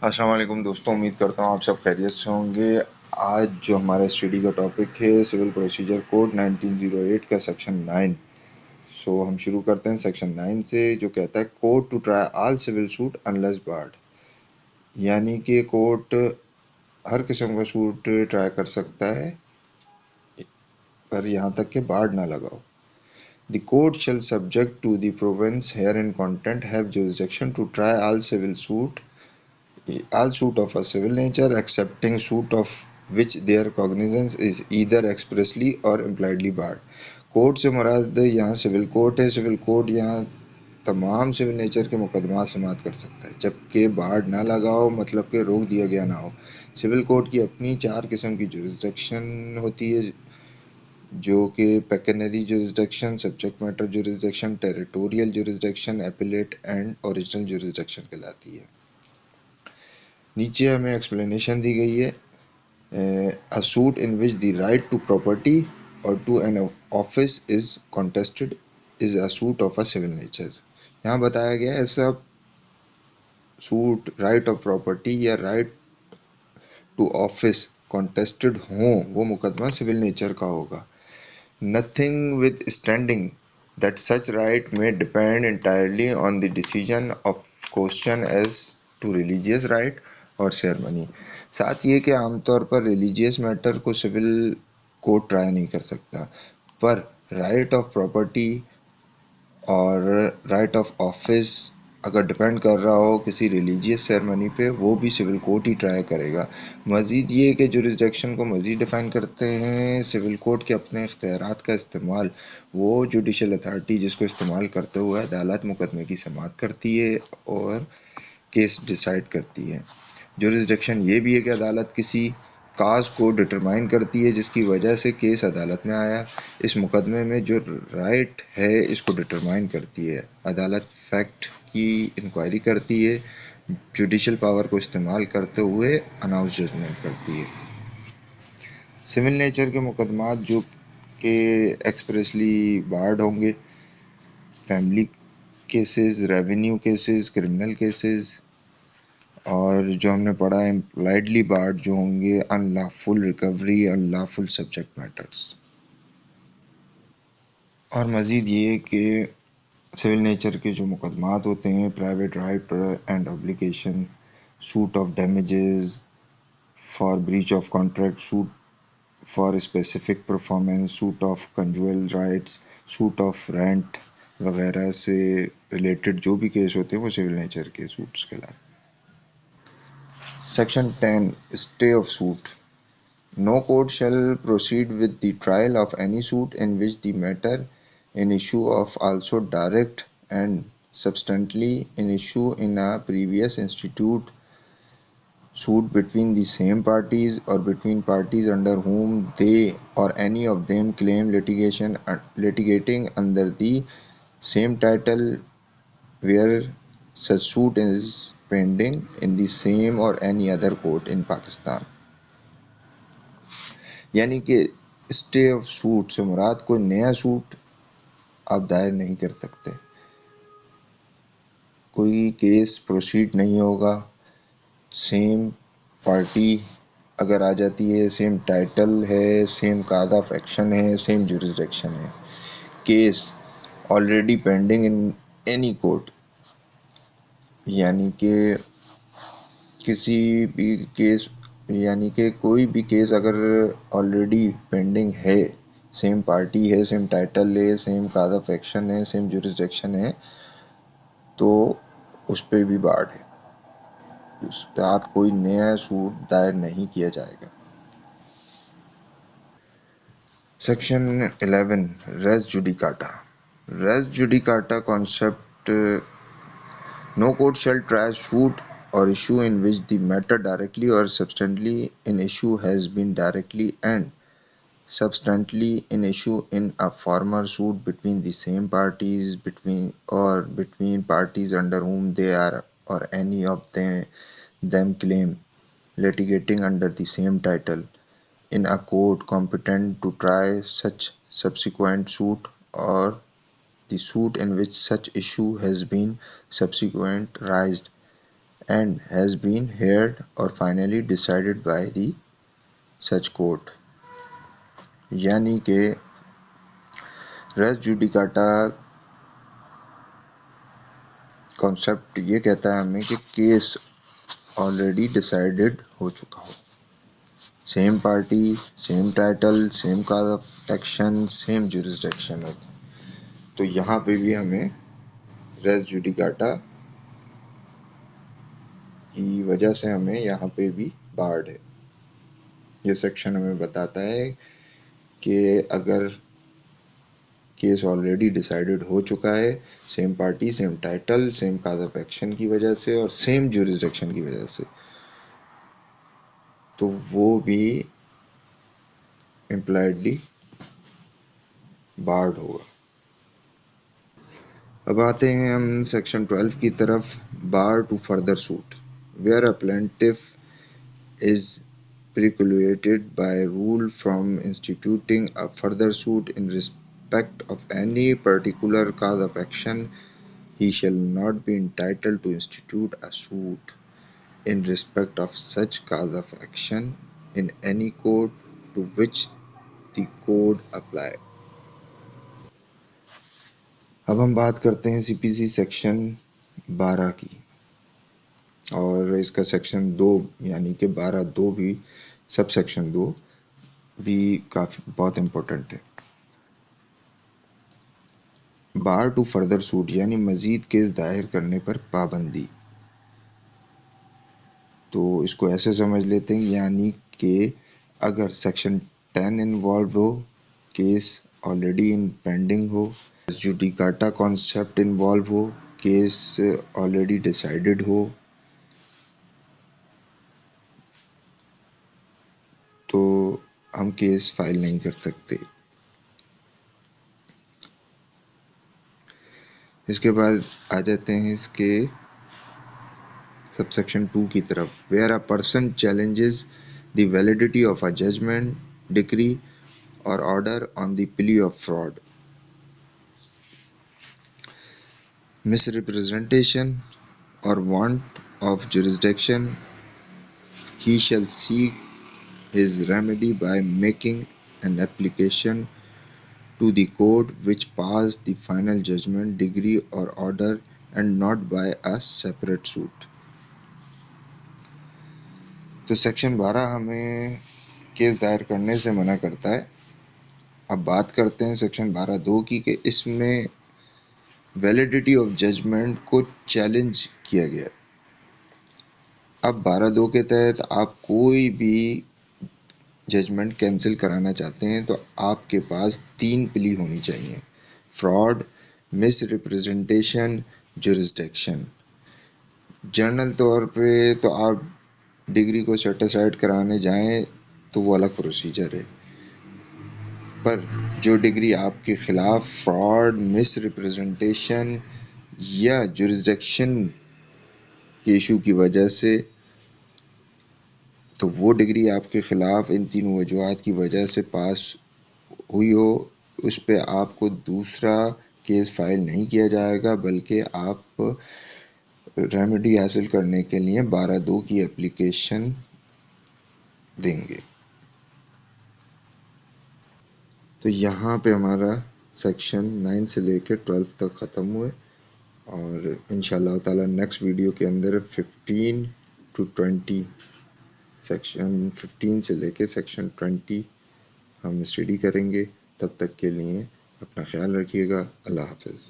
अस्सलाम वालेकुम दोस्तों, उम्मीद करता हूँ आप सब खैरियत से होंगे। आज जो हमारा स्टडी का टॉपिक है सिविल प्रोसीजर कोड 1908 का सेक्शन 9। हम शुरू करते हैं सेक्शन 9 से, जो कहता है court to try all civil suit unless barred. यानी कि कोर्ट हर किस्म का सूट ट्राई कर सकता है पर यहाँ तक कि बार्ड ना लगाओ। The court shall subject to the province herein content have jurisdiction to try all suit of a civil nature excepting suit of which their cognizance is either expressly or impliedly barred। Court से मुराद यहाँ civil court है। Civil court यहाँ तमाम civil nature के मुकदमा समात कर सकता है, जबकि बार्ड ना लगाओ मतलब कि रोक दिया गया ना हो। सिविल कोर्ट की अपनी 4 किस्म की जुरिस्डिक्शन होती है, जो कि pecuniary jurisdiction, subject matter jurisdiction, territorial jurisdiction, appellate and original jurisdiction कहलाती है। नीचे हमें एक्सप्लेनेशन दी गई है। A suit in which the right to property or to an office is contested is a suit of a civil nature। यहाँ बताया गया है ऐसा सूट राइट ऑफ प्रॉपर्टी या राइट टू ऑफिस कॉन्टेस्टेड हो वो मुकदमा सिविल नेचर का होगा। Nothing with standing that such right may depend entirely on the decision of question as to religious right और सेरेमनी। साथ ये कि आमतौर पर रिलीजियस मैटर को सिविल कोर्ट ट्राई नहीं कर सकता, पर राइट ऑफ प्रॉपर्टी और राइट ऑफ ऑफिस अगर डिपेंड कर रहा हो किसी रिलीजियस सेरेमनी पे, वो भी सिविल कोर्ट ही ट्राई करेगा। मज़ीद ये कि जुरिस्डिक्शन को मज़ीद डिफ़ाइन करते हैं सिविल कोर्ट के अपने इख्तियारात का इस्तेमाल वो जुडिशल अथॉरिटी जिसको इस्तेमाल करते हुए अदालत मुकदमे की समाअत करती है और केस डिसाइड करती है। जुरिस्डिक्शन ये भी है कि अदालत किसी काज को डिटरमाइन करती है जिसकी वजह से केस अदालत में आया। इस मुकदमे में जो राइट है इसको डिटरमाइन करती है। अदालत फैक्ट की इंक्वायरी करती है, जुडिशल पावर को इस्तेमाल करते हुए अनाउंस जजमेंट करती है। सिविल नेचर के मुकदमात जो कि एक्सप्रेसली बार्ड होंगे, family cases, revenue cases, criminal cases, और जो हमने पढ़ा है इम्प्लाइडली बार्ड जो होंगे unlawful recovery, unlawful subject matters. और मज़ीद ये कि सिविल नेचर के जो मुकदमात होते हैं private right and obligation, suit of damages for breach of contract, suit for specific performance, suit of conjugal rights, suit of rent वगैरह से रिलेटेड जो भी केस होते हैं वो सिविल नेचर के सूट्स कहलाते हैं। Section 10 stay of suit. No court shall proceed with the trial of any suit in which the matter in issue of also direct and substantially in issue in a previous institute suit between the same parties or between parties under whom they or any of them claim litigating under the same title where such suit is pending in the same or any other court in Pakistan। यानी कि stay of suit से मुराद कोई नया suit आप दायर नहीं कर सकते, कोई केस प्रोसीड नहीं होगा। सेम पार्टी अगर आ जाती है, सेम टाइटल है, सेम काज ऑफ एक्शन है, सेम जुरिस्डिक्शन है, case already pending in any court, यानी कि किसी भी केस यानी कि कोई भी केस अगर ऑलरेडी पेंडिंग है, सेम पार्टी है, सेम टाइटल है, सेम काज ऑफ एक्शन है, सेम जुरिस्डिक्शन है, तो उस पर भी बार्ड है, उस पर आप कोई नया सूट दायर नहीं किया जाएगा। Section 11 res judicata. Res judicata concept. No court shall try suit or issue in which the matter directly or substantially in issue has been directly and substantially in issue in a former suit between the same parties between parties under whom they are or any of them claim litigating under the same title in a court competent to try such subsequent suit or the suit in which such issue has been subsequent raised and has been heard or finally decided by the such court। यानी कि race judicata concept ये कहता है हमें कि case already decided हो चुका हो, same party, same title, same cause of action, same jurisdiction हो। तो यहाँ पे भी हमें रेस जुडिकाटा की वजह से हमें यहाँ पे भी बार्ड है। ये सेक्शन हमें बताता है कि अगर केस ऑलरेडी डिसाइडेड हो चुका है, same party, same title, same cause of action की वजह से और सेम जुरिसडिक्शन की वजह से, तो वो भी इम्प्लाइडली बार्ड होगा। अब आते हैं हम सेक्शन 12 की तरफ। Bar to further suit where a plaintiff is precluded by rule from instituting a further suit in respect of any particular cause of action, he shall not be entitled to institute a suit in respect of such cause of action in any court to which the code apply। अब हम बात करते हैं CPC section 12 की, और इसका section 2 यानी कि 12(2) भी, सब सेक्शन 2 भी काफ़ी बहुत इम्पोर्टेंट है। बार टू फर्दर सूट यानी मज़ीद केस दायर करने पर पाबंदी। तो इसको ऐसे समझ लेते हैं, यानी कि अगर सेक्शन 10 इन्वॉल्व हो, केस ऑलरेडी इन पेंडिंग हो, जुडिकाटा कॉन्सेप्ट इन्वॉल्व हो, केस ऑलरेडी डिसाइडेड हो, तो हम केस फाइल नहीं कर सकते। इसके बाद आ जाते हैं इसके सबसेक्शन 2 की तरफ। Where a person challenges the validity of a judgment, decree और order on the plea of fraud, misrepresentation or want of jurisdiction, he shall seek his remedy by making an application to the court which passed the final judgment, decree or order, and not by a separate suit। तो section 12 हमें case दायर करने से मना करता है। अब बात करते हैं सेक्शन 12(2) की, कि इसमें वैलिडिटी ऑफ जजमेंट को चैलेंज किया गया। अब 12(2) के तहत आप कोई भी जजमेंट कैंसिल कराना चाहते हैं तो आपके पास 3 प्ली होनी चाहिए: fraud, miss representation, jurisdiction. General तौर पे तो आप डिग्री को सेट असाइड कराने जाएं तो वो अलग प्रोसीजर है, पर जो डिग्री आपके खिलाफ फ्रॉड, मिस रिप्रेजेंटेशन या जुरिसडिक्शन के इशू की वजह से, तो वो डिग्री आपके खिलाफ इन तीनों वजूहात की वजह से पास हुई हो, उस पे आपको दूसरा केस फाइल नहीं किया जाएगा, बल्कि आप रेमेडी हासिल करने के लिए 12(2) की एप्लीकेशन देंगे। तो यहाँ पे हमारा सेक्शन 9 से लेकर 12 तक ख़त्म हुए, और इंशाल्लाह ताला नेक्स्ट वीडियो के अंदर 15 to 20, सेक्शन 15 से लेकर सेक्शन 20 हम स्टडी करेंगे। तब तक के लिए अपना ख्याल रखिएगा। अल्लाह हाफ़िज़।